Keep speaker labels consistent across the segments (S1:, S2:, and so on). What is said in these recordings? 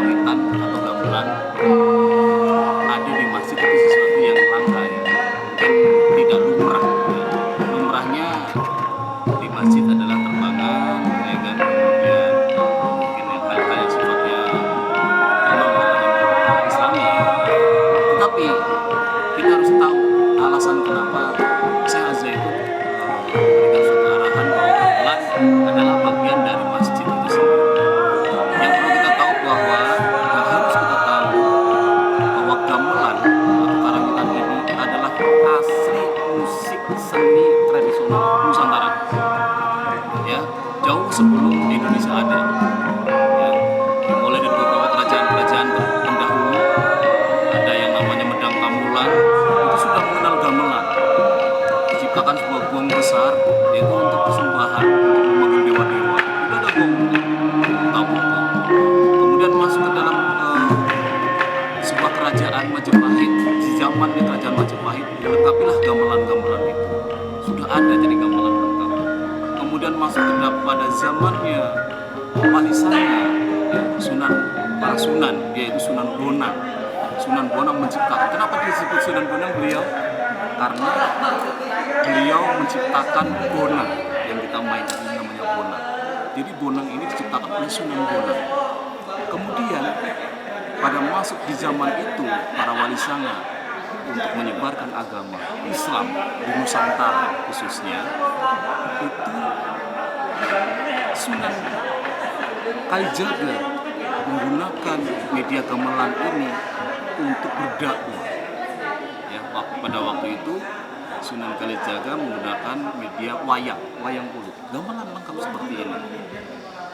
S1: kawitan atau gamelan ada di masjid itu sesuatu yang langka ya, mungkin tidak lumrah. Lumrahnya di masjid adalah terbangan, ya kan, kemudian mungkin hal-hal yang sifatnya memang katanya Islami. Tetapi kita harus tahu alasan kenapa Syekh Az-Zaitun memberikan suatu arahan bahwa gamelan adalah bagian dari masjid itu sendiri. Yang perlu kita tahu bahwa yang harus kita tahu bahwa gamelan atau karawitan ini adalah asli musik seni tradisional Nusantara. Ya, jauh sebelum Indonesia ada. Ya, dimulai dari beberapa kerajaan-kerajaan pendahulu, ada yang namanya Medang Kamulan, itu sudah mengenal gamelan. Diciptakan sebuah gong besar, yaitu untuk persembahan, untuk memanggil dewa-dewa. Itu ada gong, tabung. Kemudian masuk ke dalam sebuah kerajaan Majapahit. Di zamannya kerajaan Majapahit, dilengkapilah gamelan-gamelan itu. Sudah ada jadi gamelan lengkap. Kemudian masuk ke pada zamannya Wali Sanga, para sunan, yaitu Sunan Bonang. Sunan Bonang menciptakan. Kenapa disebut Sunan Bonang beliau? Karena beliau menciptakan bonang yang kita mainkan, ini namanya bonang. Jadi bonang ini diciptakan oleh Sunan Bonang. Kemudian pada masuk di zaman itu para Wali Sanga untuk menyebarkan agama Islam di Nusantara khususnya, itu Sunan Kalijaga menggunakan media gamelan ini untuk berdakwah. Ya, pada waktu itu Sunan Kalijaga menggunakan media wayang kulit, gamelan lengkap seperti ini.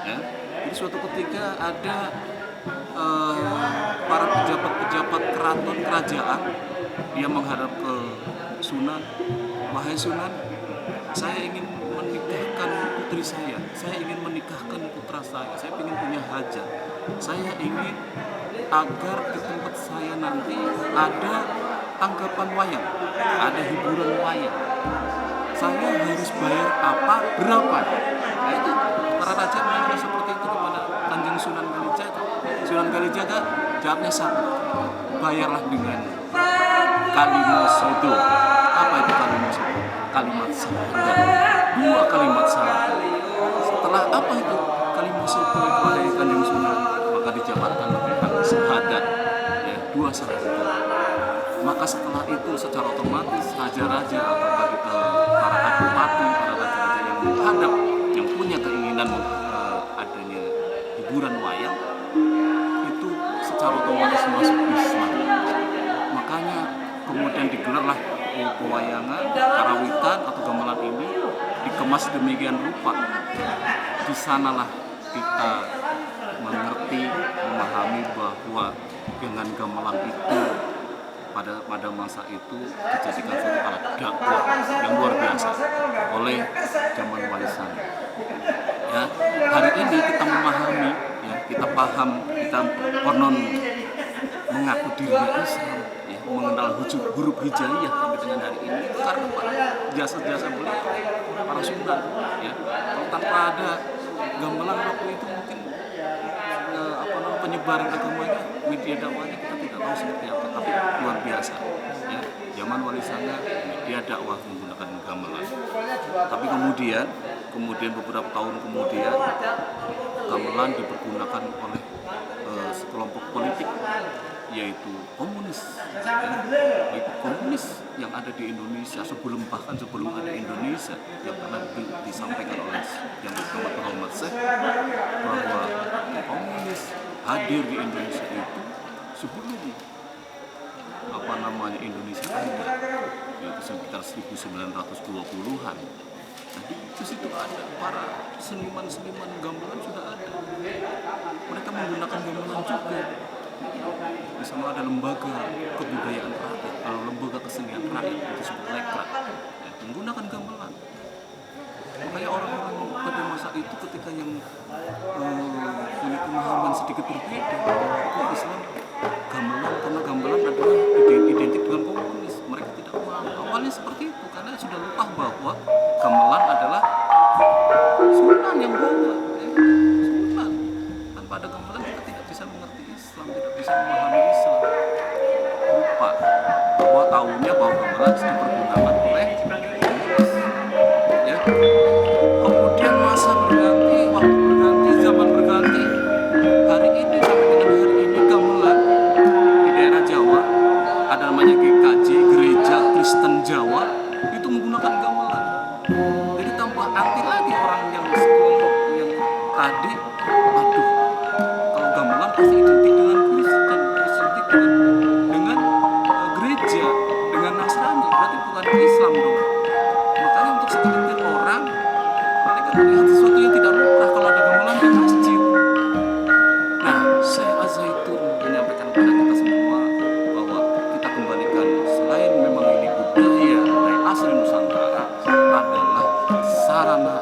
S1: Ya, jadi suatu ketika ada para pejabat-pejabat keraton kerajaan, dia menghadap ke Sunan, wahai Sunan, saya ingin menikahkan putri saya ingin menikahkan putra saya ingin punya hajat, saya ingin agar di tempat saya nanti ada tanggapan wayang, ada hiburan wayang, saya harus bayar apa, berapa? Nah itu para raja menanya seperti itu kepada Kanjeng Sunan Kalijaga. Sunan Kalijaga jawabnya satu, bayarlah dengan kalimat sodo. Apa itu kalimat sodo? Kalimat syahadat. 2 kalimat syahadat. Setelah apa itu kalimat sodo itu ada di Kanjeng Sunan, maka dijabarkan tentang syahadat, ya, 2 syahadat. Maka setelah itu secara otomatis raja-raja atau para adipati, para raja-raja yang menghadap, yang punya keinginan adanya hiburan wayang, itu secara otomatis masuk Islam. Makanya kemudian digelarlah pewayangan, karawitan atau gamelan ini dikemas demikian rupa. Di sanalah kita mengerti, memahami bahwa dengan gamelan itu pada masa itu dijadikan suatu alat dakwah yang luar biasa oleh zaman Wali Sanga. Ya, hari ini kita memahami, ya, kita paham, kita konon mengaku dirinya Islam, ya, mengenal huruf hijaiyah sampai dengan hari ini itu karena jasa-jasa beliau, para sunan. Ya, kalau tanpa ada gamelan waktu itu mungkin penyebaran agamanya, media dakwahnya kita tidak tahu seperti apa, tapi luar biasa. Ya, zaman Wali Sanga media dakwah menggunakan gamelan. Tapi kemudian beberapa tahun kemudian gamelan dipergunakan oleh sekelompok politik, yaitu komunis. Yaitu komunis yang ada di Indonesia sebelum ada Indonesia, yang pernah disampaikan oleh yang Muhammad Muhammad Syekh bahwa komunis hadir di Indonesia itu sebelum Indonesia ada, yaitu sekitar 1920-an. Jadi di situ ada para seniman gamelan sudah ada. Mereka menggunakan gamelan juga. Di sana ada lembaga kebudayaan rakyat, lembaga kesenian rakyat yang disebut Lekra, menggunakan gamelan. Makanya orang-orang pada masa itu ketika yang punya pemahaman sedikit berbeda bahwa Islam gamelan, karena gamelan adalah identik dengan komunis, mereka tidak mau. Awalnya seperti itu karena sudah lupa bahwa gamelan adalah sunan yang bawa, sunan. Tanpa ada gamelan kita tidak bisa mengerti Islam. bisa memahami Islam. Lupa bahwa tahunya bahwa gamelan dipergunakan oleh komunis. Ya. Kemudian masa berganti, waktu berganti, zaman berganti. Hari ini sampai dengan hari ini gamelan di daerah Jawa ada namanya GKJ, Gereja Kristen Jawa, itu menggunakan gamelan. Jadi tambah anti lagi orang yang sekelompok yang tadi, aduh, kalau gamelan pasti identik dengan Kristen, identik dengan gereja, dengan Nasrani, berarti bukan Islam dong. Makanya untuk segelintir orang, mereka melihat sesuatu yang tidak lumrah kalau ada gamelan di masjid. Nah, Syekh Az-Zaitun menyampaikan kepada kita semua bahwa kita kembalikan, selain memang ini budaya asli Nusantara, adalah sarana